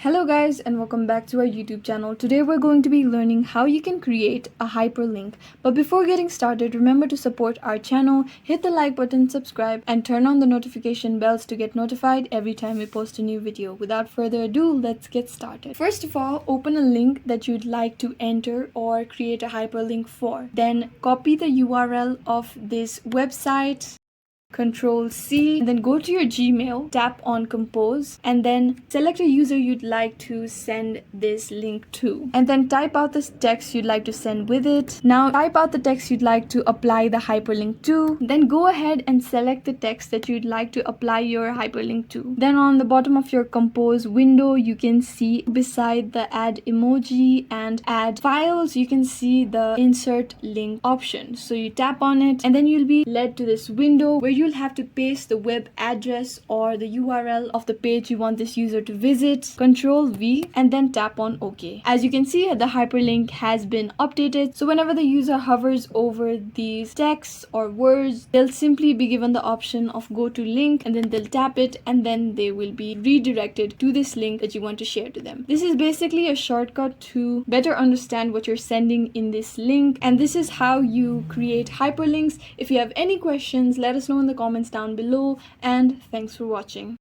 Hello guys and welcome back to our YouTube channel. Today we're going to be learning how you can create a hyperlink. But before getting started, remember to support our channel, hit the like button, subscribe, and turn on the notification bells to get notified every time we post a new video. Without further ado, let's get started. First of all, open a link that you'd like to enter or create a hyperlink for. Then copy the URL of this website. Control C, and then go to your Gmail, tap on compose, and then select a user you'd like to send this link to, and then type out the text you'd like to send with it. Now type out the text you'd like to apply the hyperlink to, then go ahead and select the text that you'd like to apply your hyperlink to. Then on the bottom of your compose window, you can see beside the add emoji and add files, you can see the insert link option. So you tap on it and then you'll be led to this window where you'll have to paste the web address or the URL of the page you want this user to visit. Control V and then tap on OK. As you can see, the hyperlink has been updated. So whenever the user hovers over these texts or words, they'll simply be given the option of go to link, and then they'll tap it and then they will be redirected to this link that you want to share to them. This is basically a shortcut to better understand what you're sending in this link, and this is how you create hyperlinks. If you have any questions, let us know in the comments down below, and thanks for watching.